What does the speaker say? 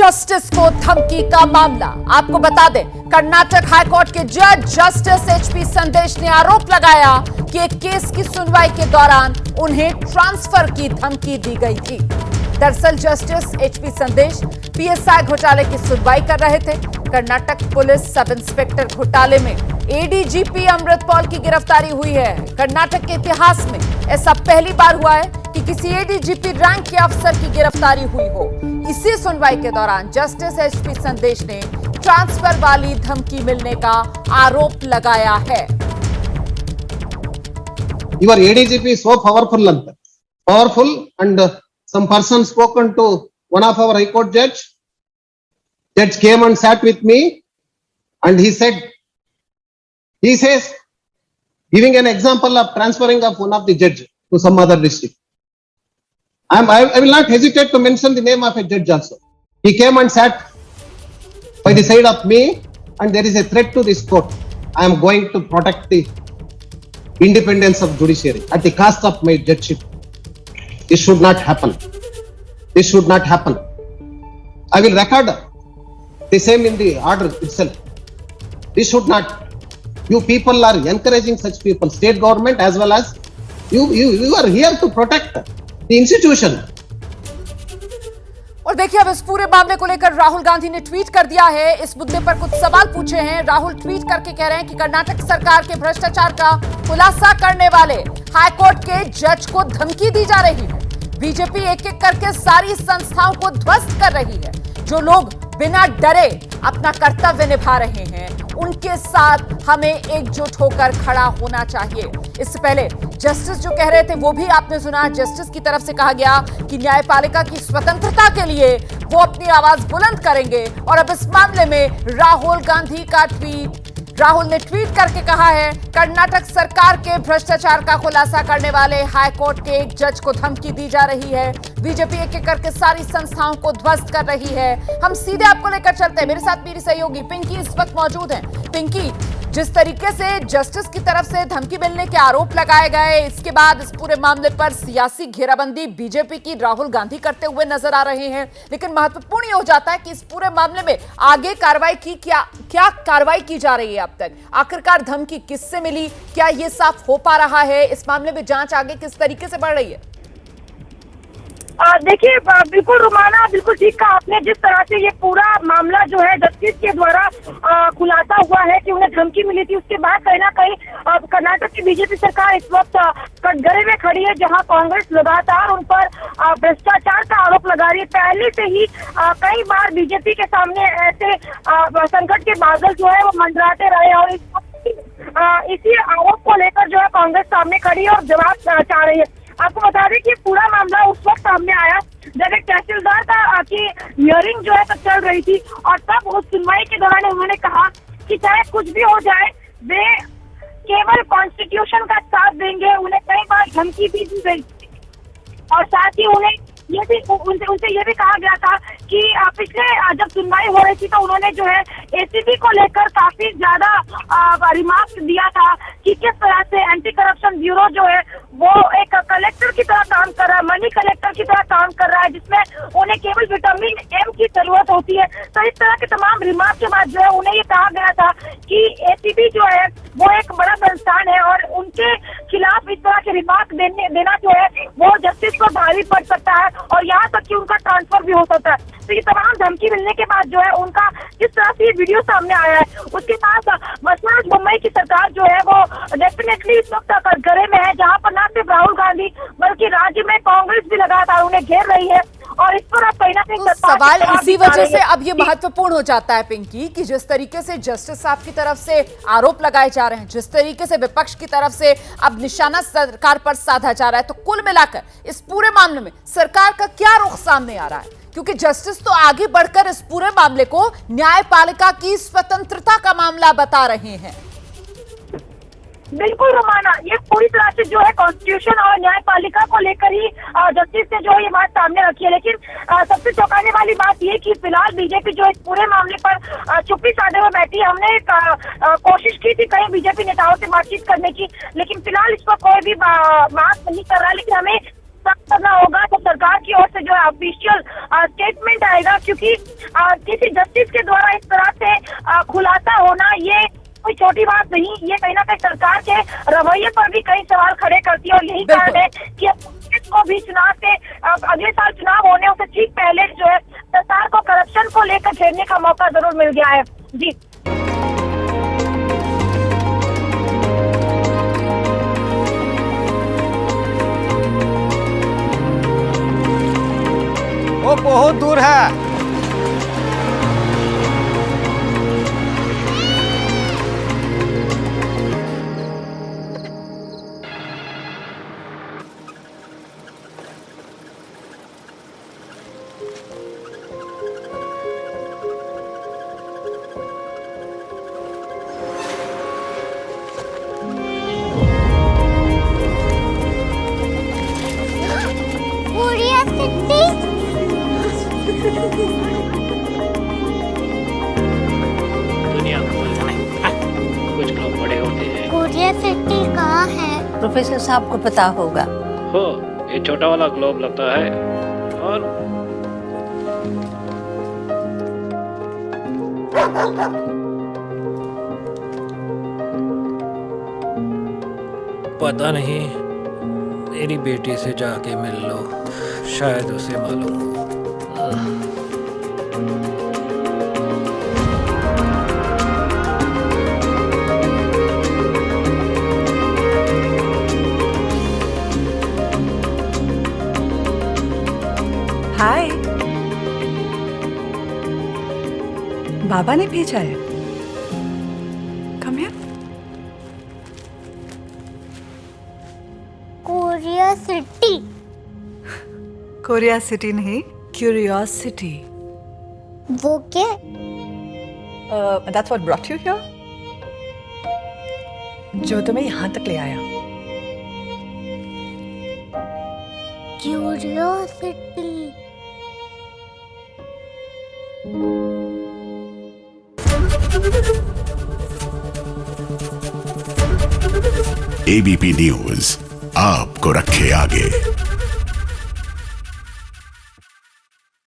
Justice को धमकी का मामला। आपको बता दें, कर्नाटक हाईकोर्ट के जज जस्टिस एचपी संदेश ने आरोप लगाया कि एक केस की सुनवाई के दौरान उन्हें ट्रांसफर की धमकी दी गई थी। दरअसल जस्टिस एचपी संदेश पीएसआई घोटाले की सुनवाई कर रहे थे। कर्नाटक पुलिस सब इंस्पेक्टर घोटाले में एडीजीपी अमृतपाल की गिरफ्तारी हुई है। कर्नाटक के इतिहास में ऐसा पहली बार हुआ है कि किसी एडीजीपी रैंक के अफसर की गिरफ्तारी हुई हो। इसी सुनवाई के दौरान जस्टिस एचपी संदेश ने ट्रांसफर वाली धमकी मिलने का आरोप लगाया है। Your ADGP is so powerful and some person spoken to one of our High Court judge came and sat with me and he says, giving an example of transferring of one of the judge to some other district. I will not hesitate to mention the name of a judge also. He came and sat by the side of me and there is a threat to this court. I am going to protect the independence of judiciary at the cost of my judgeship. This should not happen. This should not happen. I will record the same in the order itself. This should not. You people are encouraging such people, state government as well as you are here to protect the institution. और देखिए, अब इस पूरे मामले को लेकर राहुल गांधी ने tweet कर दिया है। इस मुद्दे पर कुछ सवाल पूछे हैं। राहुल ट्वीट करके कह रहे हैं कि कर्नाटक सरकार के भ्रष्टाचार का खुलासा करने वाले हाईकोर्ट के जज को धमकी दी जा रही है। बीजेपी एक एक करके सारी संस्थाओं को ध्वस्त कर रही है। जो लोग बिना डरे अपना कर्तव्य निभा रहे हैं, उनके साथ हमें एकजुट होकर खड़ा होना चाहिए। इससे पहले जस्टिस जो कह रहे थे वो भी आपने सुना। जस्टिस की तरफ से कहा गया कि न्यायपालिका की स्वतंत्रता के लिए वो अपनी आवाज बुलंद करेंगे। और अब इस मामले में राहुल गांधी का ट्वीट, राहुल ने ट्वीट करके कहा है, कर्नाटक सरकार के भ्रष्टाचार का खुलासा करने वाले हाईकोर्ट के एक जज को धमकी दी जा रही है। बीजेपी एक एक करके सारी संस्थाओं को ध्वस्त कर रही है। हम सीधे आपको लेकर चलते हैं। मेरे साथ मेरी सहयोगी पिंकी इस वक्त मौजूद है। पिंकी, जिस तरीके से जस्टिस की तरफ से धमकी मिलने के आरोप लगाए गए, इसके बाद इस पूरे मामले पर सियासी घेराबंदी बीजेपी की राहुल गांधी करते हुए नजर आ रहे हैं। लेकिन महत्वपूर्ण ये हो जाता है कि इस पूरे मामले में आगे कार्रवाई की क्या कार्रवाई की जा रही है अब तक? आखिरकार धमकी किससे मिली? क्या ये साफ हो पा रहा है? इस मामले में जांच आगे किस तरीके से बढ़ रही है? देखिए, बिल्कुल रुमाना, बिल्कुल ठीक कहा आपने। जिस तरह से ये पूरा मामला जो है जस्टिस के द्वारा खुलासा हुआ है कि उन्हें धमकी मिली थी, उसके बाद कहीं ना कहीं कर्नाटक की बीजेपी सरकार इस वक्त कटघरे में खड़ी है, जहां कांग्रेस लगातार उन पर भ्रष्टाचार का आरोप लगा रही है। पहले से ही कई बार बीजेपी के सामने ऐसे संकट के बादल जो है वो मंडराते रहे और इसी आरोप को लेकर जो है कांग्रेस सामने खड़ी है और जवाब चाह रही है। आपको बता दें कि पूरा मामला उस वक्त सामने आया जब एक तहसीलदार की हियरिंग जो है तब चल रही थी और तब उस सुनवाई के दौरान उन्होंने कहा कि चाहे कुछ भी हो जाए, वे केवल कॉन्स्टिट्यूशन का साथ देंगे। उन्हें कई बार धमकी भी दी गई और साथ ही उन्हें ये भी उनसे ये भी कहा गया था कि पिछले जब सुनवाई हो रही थी तो उन्होंने जो है एसीबी को लेकर काफी ज्यादा रिमार्क दिया था कि किस तरह से एंटी करप्शन ब्यूरो जो है वो एक कलेक्टर की तरह काम कर रहा है, मनी कलेक्टर की तरह काम कर रहा है, जिसमें उन्हें केवल विटामिन एम की जरूरत होती है। तो इस तरह के तमाम रिमार्क के बाद जो है उन्हें ये कहा गया था कि एसीबी जो है वो एक बड़ा संस्थान है और उनके खिलाफ इस तरह के रिमार्क देना जो है वो जस्टिस को भारी पड़ सकता है और यहाँ तक कि उनका ट्रांसफर भी हो सकता है। तो ये तमाम धमकी मिलने के बाद जो है उनका जिस तरह से ये वीडियो सामने आया है, उसके साथ मसराज मुंबई की सरकार जो है वो डेफिनेटली इस वक्त कटघरे में है, जहाँ पर न सिर्फ राहुल गांधी बल्कि राज्य में कांग्रेस भी लगातार उन्हें घेर रही है और इस पर अब कहीं ना कहीं सवाल इसी वजह से अब ये महत्वपूर्ण हो जाता है पिंकी कि जिस तरीके से जस्टिस साहब की तरफ से आरोप लगाए जा रहे हैं, जिस तरीके से विपक्ष की तरफ से अब निशाना सरकार पर साधा जा रहा है, तो कुल मिलाकर इस पूरे मामले में सरकार का क्या रुख सामने आ रहा है? क्योंकि जस्टिस तो आगे बढ़कर इस पूरे मामले को न्यायपालिका की स्वतंत्रता का मामला बता रहे हैं। बिल्कुल रुमाना, ये पूरी तरह से जो है कॉन्स्टिट्यूशन और न्यायपालिका को लेकर ही जस्टिस ने जो ये बात सामने रखी है। लेकिन सबसे चौंकाने वाली बात ये कि फिलहाल बीजेपी जो इस पूरे मामले पर चुप्पी साधे हुए बैठी है। हमने कोशिश की थी कई बीजेपी नेताओं से बातचीत करने की, लेकिन फिलहाल इस पर कोई भी बात नहीं कर रहा। लेकिन हमें साफ करना होगा, तो सरकार की ओर से जो है ऑफिशियल स्टेटमेंट आएगा, क्योंकि किसी जस्टिस के द्वारा इस तरह से खुलासा होना ये कोई छोटी बात नहीं। ये कहीं ना कहीं सरकार के रवैये पर भी कई सवाल खड़े करती है, और यही कारण है कि को भी चुनाव से अगले साल चुनाव होने से ठीक पहले जो है सरकार को करप्शन को लेकर घेरने का मौका जरूर मिल गया है। जी वो बहुत दूर है। दुनिया कुछ लोग बड़े होते हैं। कोरिया सिटी कहाँ है? प्रोफेसर साहब को पता होगा। हो, ये छोटा वाला ग्लोब लगता है, और पता नहीं, मेरी बेटी से जाके मिल लो, शायद उसे मालूम हो। हाय, बाबा ने भेजा है। Come here. Korea city. Korea city नहीं, क्यूरियोसिटी। वो क्या? That's what brought you here? जो तुम्हें यहाँ तक ले आया। क्यूरियोसिटी। एबीपी न्यूज आपको रखे आगे।